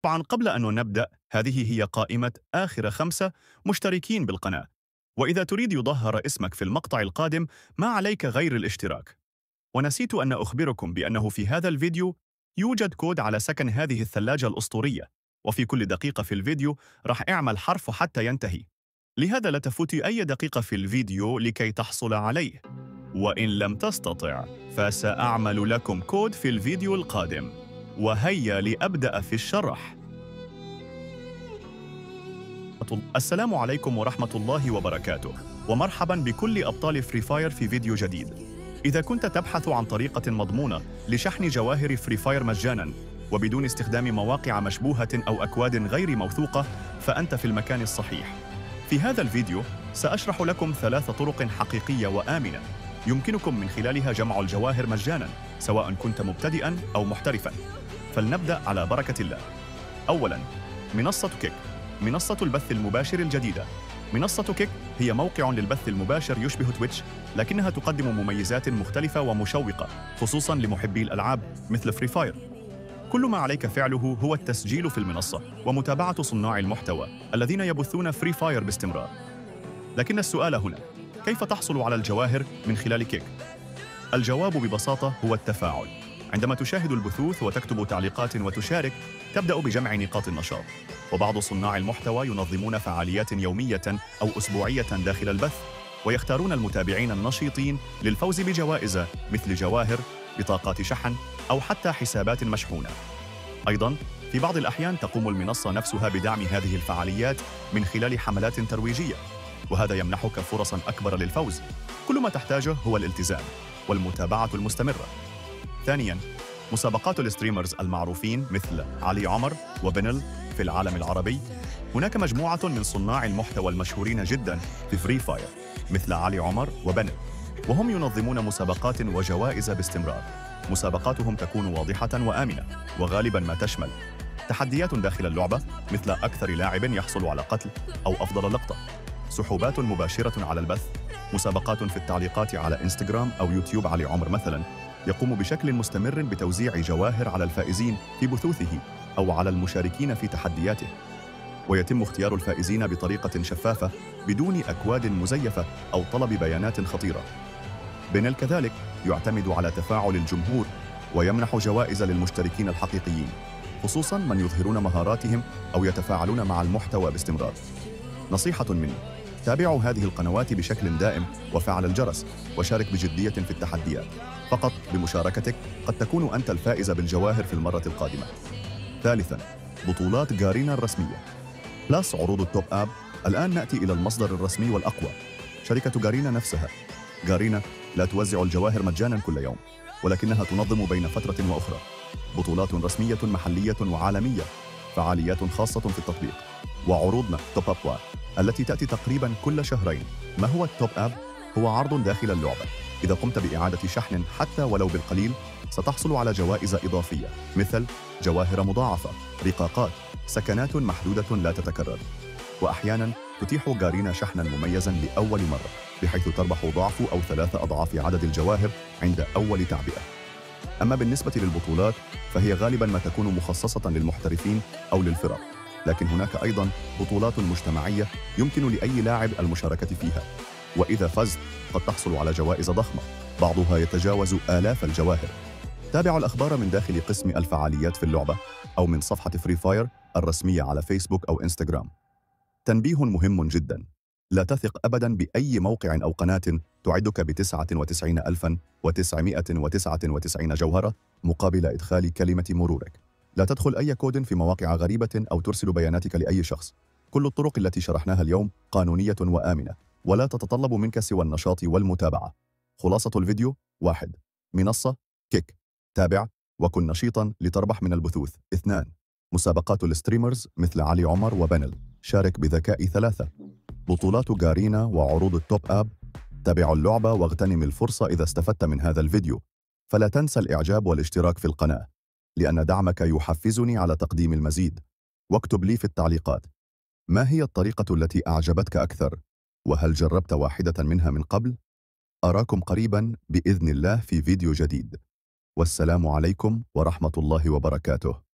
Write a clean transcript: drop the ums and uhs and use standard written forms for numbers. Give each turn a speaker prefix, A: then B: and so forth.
A: طبعا قبل أن نبدأ، هذه هي قائمة آخر 5 مشتركين بالقناة. وإذا تريد يظهر اسمك في المقطع القادم، ما عليك غير الاشتراك. ونسيت أن أخبركم بأنه في هذا الفيديو يوجد كود على سكن هذه الثلاجة الأسطورية، وفي كل دقيقة في الفيديو راح أعمل حرف حتى ينتهي. لهذا لا تفوتي أي دقيقة في الفيديو لكي تحصل عليه. وإن لم تستطع فسأعمل لكم كود في الفيديو القادم. وهيا لأبدأ في الشرح. السلام عليكم ورحمة الله وبركاته، ومرحبا بكل أبطال فري فاير في فيديو جديد. إذا كنت تبحث عن طريقة مضمونة لشحن جواهر فري فاير مجانا وبدون استخدام مواقع مشبوهة أو أكواد غير موثوقة، فأنت في المكان الصحيح. في هذا الفيديو سأشرح لكم 3 طرق حقيقية وآمنة يمكنكم من خلالها جمع الجواهر مجانا، سواء كنت مبتدئا أو محترفا. فلنبدأ على بركة الله. أولا، منصة كيك، منصة البث المباشر الجديدة. منصة كيك هي موقع للبث المباشر يشبه تويتش، لكنها تقدم مميزات مختلفة ومشوقة، خصوصاً لمحبي الألعاب مثل فري فاير. كل ما عليك فعله هو التسجيل في المنصة ومتابعة صناع المحتوى الذين يبثون فري فاير باستمرار. لكن السؤال هنا، كيف تحصل على الجواهر من خلال كيك؟ الجواب ببساطة هو التفاعل. عندما تشاهد البثوث وتكتب تعليقات وتشارك، تبدأ بجمع نقاط النشاط. وبعض صناع المحتوى ينظمون فعاليات يومية أو أسبوعية داخل البث، ويختارون المتابعين النشيطين للفوز بجوائز مثل جواهر، بطاقات شحن، أو حتى حسابات مشحونة. أيضاً، في بعض الأحيان تقوم المنصة نفسها بدعم هذه الفعاليات من خلال حملات ترويجية، وهذا يمنحك فرصاً أكبر للفوز. كل ما تحتاجه هو الالتزام والمتابعة المستمرة. ثانياً، مسابقات الستريمرز المعروفين مثل علي عمر وبنل في العالم العربي. هناك مجموعة من صناع المحتوى المشهورين جداً في فري فاير مثل علي عمر وبنل، وهم ينظمون مسابقات وجوائز باستمرار. مسابقاتهم تكون واضحة وآمنة، وغالباً ما تشمل تحديات داخل اللعبة مثل أكثر لاعب يحصل على قتل أو أفضل لقطة، سحوبات مباشرة على البث، مسابقات في التعليقات على إنستغرام أو يوتيوب. علي عمر مثلاً يقوم بشكل مستمر بتوزيع جواهر على الفائزين في بثوثه أو على المشاركين في تحدياته، ويتم اختيار الفائزين بطريقة شفافة بدون أكواد مزيفة أو طلب بيانات خطيرة. بنل كذلك يعتمد على تفاعل الجمهور ويمنح جوائز للمشتركين الحقيقيين، خصوصاً من يظهرون مهاراتهم أو يتفاعلون مع المحتوى باستمرار. نصيحة مني، تابعوا هذه القنوات بشكل دائم وفعل الجرس، وشارك بجدية في التحديات. فقط بمشاركتك قد تكون أنت الفائز بالجواهر في المرة القادمة. ثالثاً، بطولات جارينا الرسمية بلس عروض التوب آب. الآن نأتي إلى المصدر الرسمي والأقوى، شركة جارينا نفسها. جارينا لا توزع الجواهر مجاناً كل يوم، ولكنها تنظم بين فترة وأخرى بطولات رسمية محلية وعالمية، فعاليات خاصة في التطبيق، وعروضنا توب آب التي تأتي تقريباً كل شهرين. ما هو التوب آب؟ هو عرض داخل اللعبة. إذا قمت بإعادة شحن حتى ولو بالقليل، ستحصل على جوائز إضافية مثل جواهر مضاعفة، رقاقات، سكنات محدودة لا تتكرر. وأحياناً تتيح جارينا شحناً مميزاً لأول مرة، بحيث تربح ضعف أو 3 أضعاف عدد الجواهر عند أول تعبئة. أما بالنسبة للبطولات، فهي غالباً ما تكون مخصصة للمحترفين أو للفرق، لكن هناك أيضاً بطولات مجتمعية يمكن لأي لاعب المشاركة فيها، وإذا فزت قد تحصل على جوائز ضخمة، بعضها يتجاوز آلاف الجواهر. تابعوا الأخبار من داخل قسم الفعاليات في اللعبة أو من صفحة فري فاير الرسمية على فيسبوك أو إنستغرام. تنبيه مهم جداً، لا تثق أبداً بأي موقع أو قناة تعدك ب99,999 جوهرة مقابل إدخال كلمة مرورك. لا تدخل أي كود في مواقع غريبة أو ترسل بياناتك لأي شخص. كل الطرق التي شرحناها اليوم قانونية وآمنة، ولا تتطلب منك سوى النشاط والمتابعة. خلاصة الفيديو: 1. منصة كيك، تابع وكن نشيطاً لتربح من البثوث. 2. مسابقات الستريمرز مثل علي عمر وبنل، شارك بذكاء. 3. بطولات جارينا وعروض التوب آب. تابع اللعبة واغتنم الفرصة. إذا استفدت من هذا الفيديو، فلا تنسى الإعجاب والاشتراك في القناة، لأن دعمك يحفزني على تقديم المزيد. واكتب لي في التعليقات، ما هي الطريقة التي أعجبتك أكثر؟ وهل جربت واحدة منها من قبل؟ أراكم قريباً بإذن الله في فيديو جديد، والسلام عليكم ورحمة الله وبركاته.